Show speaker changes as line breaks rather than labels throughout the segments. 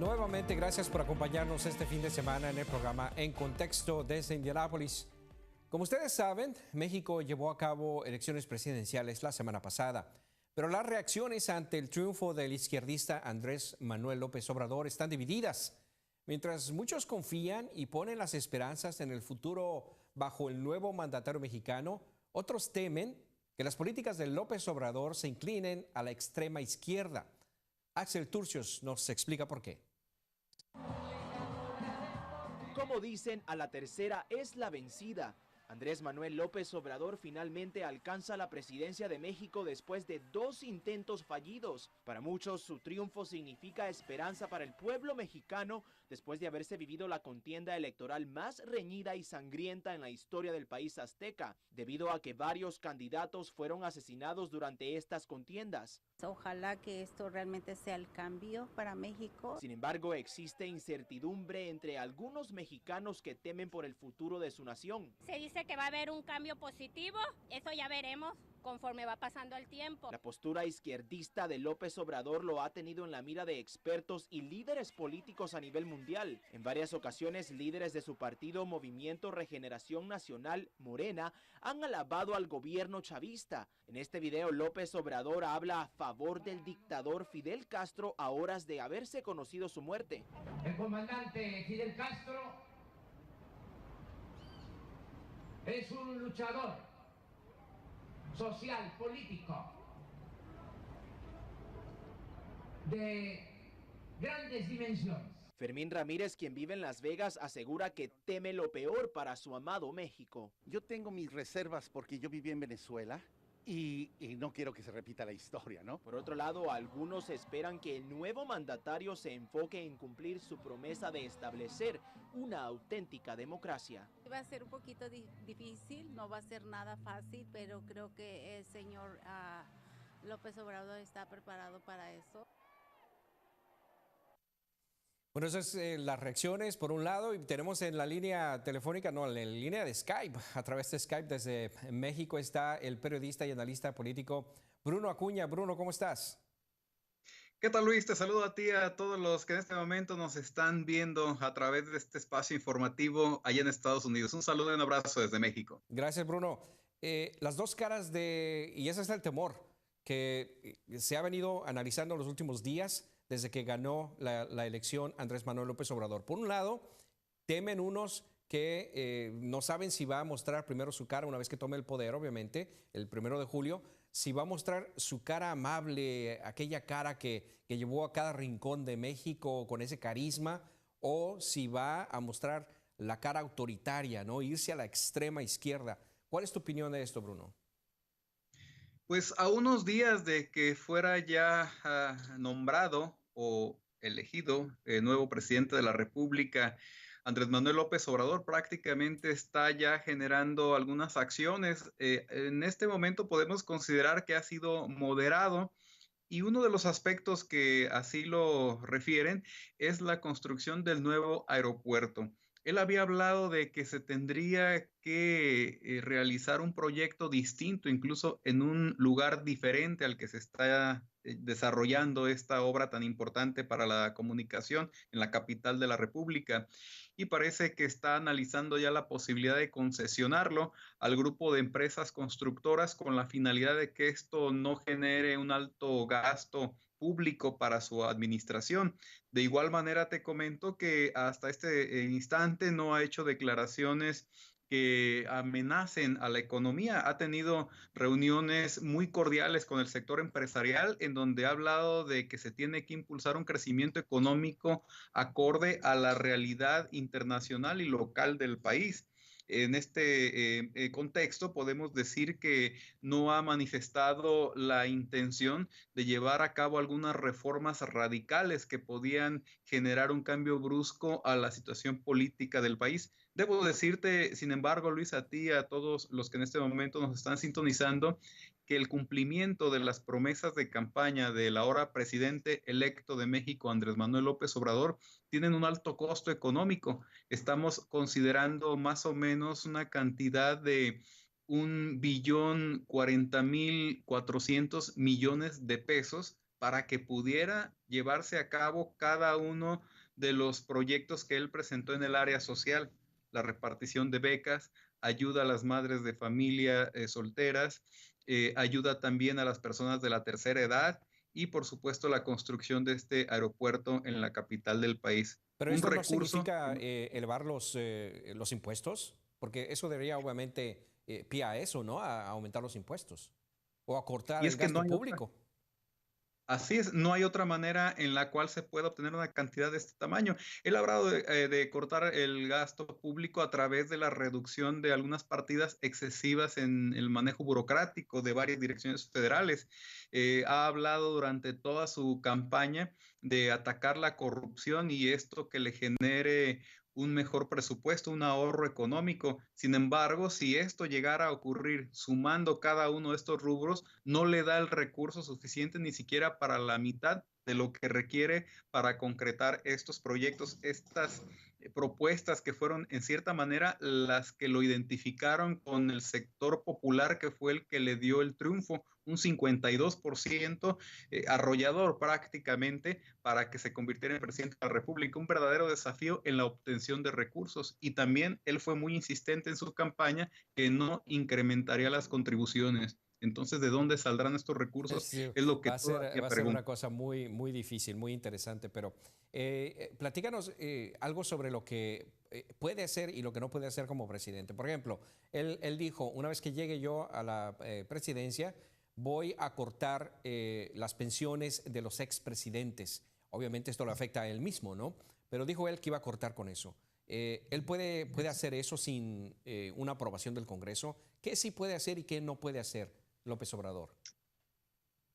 Nuevamente, gracias por acompañarnos este fin de semana en el programa En Contexto desde Indianápolis. Como ustedes saben, México llevó a cabo elecciones presidenciales la semana pasada, pero las reacciones ante el triunfo del izquierdista Andrés Manuel López Obrador están divididas. Mientras muchos confían y ponen las esperanzas en el futuro bajo el nuevo mandatario mexicano, otros temen que las políticas de López Obrador se inclinen a la extrema izquierda. Axel Turcios nos explica por qué.
Como dicen, a la tercera es la vencida. Andrés Manuel López Obrador finalmente alcanza la presidencia de México después de 2 intentos fallidos. Para muchos, su triunfo significa esperanza para el pueblo mexicano después de haberse vivido la contienda electoral más reñida y sangrienta en la historia del país azteca, debido a que varios candidatos fueron asesinados durante estas contiendas.
Ojalá que esto realmente sea el cambio para México.
Sin embargo, existe incertidumbre entre algunos mexicanos que temen por el futuro de su nación.
Se dice que va a haber un cambio positivo, eso ya veremos conforme va pasando el tiempo.
La postura izquierdista de López Obrador lo ha tenido en la mira de expertos y líderes políticos a nivel mundial. En varias ocasiones, líderes de su partido Movimiento Regeneración Nacional, Morena, han alabado al gobierno chavista. En este video, López Obrador habla a favor del dictador Fidel Castro a horas de haberse conocido su muerte.
El comandante Fidel Castro es un luchador social, político, de grandes dimensiones.
Fermín Ramírez, quien vive en Las Vegas, asegura que teme lo peor para su amado México.
Yo tengo mis reservas porque yo viví en Venezuela y no quiero que se repita la historia, ¿no?
Por otro lado, algunos esperan que el nuevo mandatario se enfoque en cumplir su promesa de establecer una auténtica democracia.
Va a ser un poquito difícil, no va a ser nada fácil, pero creo que el señor López Obrador está preparado para eso.
Bueno, esas las reacciones por un lado, y tenemos en la línea telefónica, no, en la línea de Skype, a través de Skype desde México está el periodista y analista político Bruno Acuña. Bruno, ¿cómo estás?
¿Qué tal, Luis? Te saludo a ti y a todos los que en este momento nos están viendo a través de este espacio informativo allá en Estados Unidos. Un saludo y un abrazo desde México.
Gracias, Bruno. Las dos caras y ese es el temor que se ha venido analizando en los últimos días desde que ganó la elección Andrés Manuel López Obrador. Por un lado, temen unos que no saben si va a mostrar primero su cara una vez que tome el poder, obviamente, el 1 de julio, si va a mostrar su cara amable, aquella cara que llevó a cada rincón de México con ese carisma, o si va a mostrar la cara autoritaria, ¿no? Irse a la extrema izquierda. ¿Cuál es tu opinión de esto, Bruno?
Pues a unos días de que fuera ya nombrado o elegido nuevo presidente de la República, Andrés Manuel López Obrador prácticamente está ya generando algunas acciones. En este momento podemos considerar que ha sido moderado y uno de los aspectos que así lo refieren es la construcción del nuevo aeropuerto. Él había hablado de que se tendría que realizar un proyecto distinto, incluso en un lugar diferente al que se está desarrollando esta obra tan importante para la comunicación en la capital de la República. Y parece que está analizando ya la posibilidad de concesionarlo al grupo de empresas constructoras con la finalidad de que esto no genere un alto gasto público para su administración. De igual manera te comento que hasta este instante no ha hecho declaraciones que amenacen a la economía. Ha tenido reuniones muy cordiales con el sector empresarial en donde ha hablado de que se tiene que impulsar un crecimiento económico acorde a la realidad internacional y local del país. En este contexto podemos decir que no ha manifestado la intención de llevar a cabo algunas reformas radicales que podían generar un cambio brusco a la situación política del país. Debo decirte, sin embargo, Luis, a ti y a todos los que en este momento nos están sintonizando, que el cumplimiento de las promesas de campaña del ahora presidente electo de México, Andrés Manuel López Obrador, tienen un alto costo económico. Estamos considerando más o menos una cantidad de 1.040.400.000.000 de pesos para que pudiera llevarse a cabo cada uno de los proyectos que él presentó en el área social, la repartición de becas, ayuda a las madres de familia solteras, ayuda también a las personas de la tercera edad y por supuesto la construcción de este aeropuerto en la capital del país.
Pero
Un
esto no
recurso.
significa elevar los impuestos, porque eso debería obviamente pie a eso, ¿no? A aumentar los impuestos o a cortar
Y
el
es que no
gasto
hay otra.
público.
Así es, no hay otra manera en la cual se pueda obtener una cantidad de este tamaño. Él ha hablado de cortar el gasto público a través de la reducción de algunas partidas excesivas en el manejo burocrático de varias direcciones federales. Ha hablado durante toda su campaña de atacar la corrupción y esto que le genere un mejor presupuesto, un ahorro económico. Sin embargo, si esto llegara a ocurrir sumando cada uno de estos rubros, no le da el recurso suficiente ni siquiera para la mitad de lo que requiere para concretar estos proyectos, estas propuestas que fueron en cierta manera las que lo identificaron con el sector popular que fue el que le dio el triunfo, un 52% arrollador prácticamente para que se convirtiera en presidente de la República, un verdadero desafío en la obtención de recursos. Y también él fue muy insistente en su campaña que no incrementaría las contribuciones. Entonces, ¿de dónde saldrán estos recursos?
Sí,
Es lo que todavía
va a ser una
pregunto.
cosa muy, muy difícil, muy interesante, pero platícanos algo sobre lo que puede hacer y lo que no puede hacer como presidente. Por ejemplo, él dijo, una vez que llegue yo a la presidencia, voy a cortar las pensiones de los expresidentes. Obviamente esto le afecta a él mismo, ¿no? Pero dijo él que iba a cortar con eso. ¿Él puede hacer eso sin una aprobación del Congreso? ¿Qué sí puede hacer y qué no puede hacer López Obrador?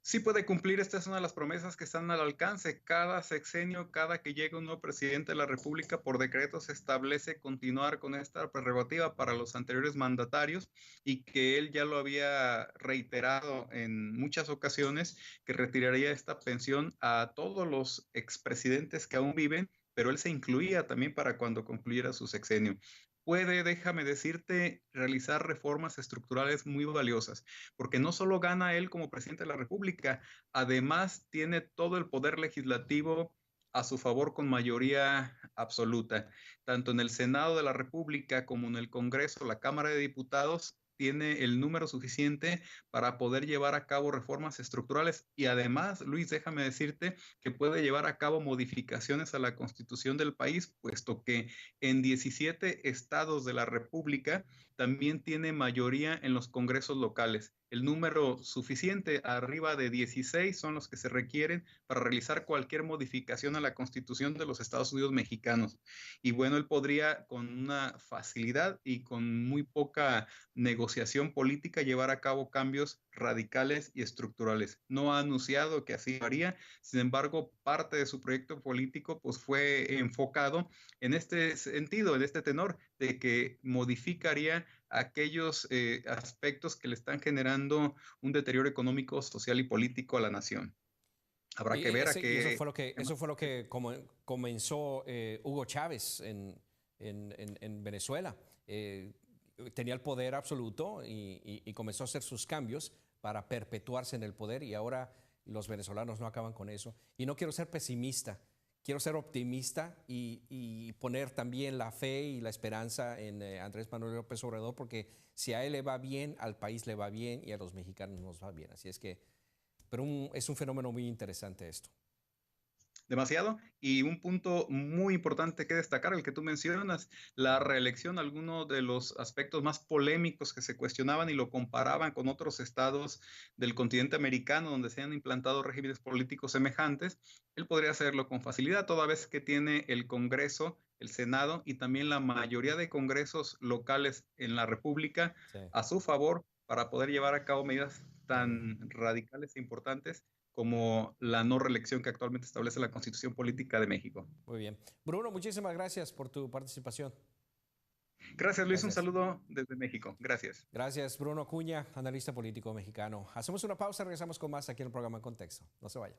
Sí puede cumplir, esta es una de las promesas que están al alcance. Cada sexenio, cada que llega un nuevo presidente de la República, por decreto se establece continuar con esta prerrogativa para los anteriores mandatarios y que él ya lo había reiterado en muchas ocasiones, que retiraría esta pensión a todos los expresidentes que aún viven, pero él se incluía también para cuando concluyera su sexenio. Puede, déjame decirte, realizar reformas estructurales muy valiosas porque no solo gana él como presidente de la República, además tiene todo el poder legislativo a su favor con mayoría absoluta. Tanto en el Senado de la República como en el Congreso, la Cámara de Diputados, tiene el número suficiente para poder llevar a cabo reformas estructurales y además, Luis, déjame decirte que puede llevar a cabo modificaciones a la Constitución del país, puesto que en 17 estados de la República también tiene mayoría en los congresos locales. El número suficiente, arriba de 16, son los que se requieren para realizar cualquier modificación a la Constitución de los Estados Unidos mexicanos. Y bueno, él podría con una facilidad y con muy poca negociación política llevar a cabo cambios radicales y estructurales. No ha anunciado que así lo haría, sin embargo, parte de su proyecto político pues fue enfocado en este sentido, en este tenor, de que modificaría aquellos aspectos que le están generando un deterioro económico, social y político a la nación. Habrá que ver a qué...
Eso fue lo que comenzó Hugo Chávez en Venezuela. Tenía el poder absoluto y comenzó a hacer sus cambios para perpetuarse en el poder y ahora los venezolanos no acaban con eso. Y no quiero ser pesimista, quiero ser optimista y poner también la fe y la esperanza en Andrés Manuel López Obrador, porque si a él le va bien, al país le va bien y a los mexicanos nos va bien. Así es que, pero es un fenómeno muy interesante esto.
Demasiado. Y un punto muy importante que destacar, el que tú mencionas, la reelección, algunos de los aspectos más polémicos que se cuestionaban y lo comparaban con otros estados del continente americano donde se han implantado regímenes políticos semejantes, él podría hacerlo con facilidad, toda vez que tiene el Congreso, el Senado y también la mayoría de congresos locales en la República a su favor para poder llevar a cabo medidas tan radicales e importantes como la no reelección que actualmente establece la Constitución Política de México.
Muy bien. Bruno, muchísimas gracias por tu participación.
Gracias, Luis. Un saludo desde México. Gracias.
Gracias, Bruno Acuña, analista político mexicano. Hacemos una pausa, regresamos con más aquí en el programa En Contexto. No se vaya.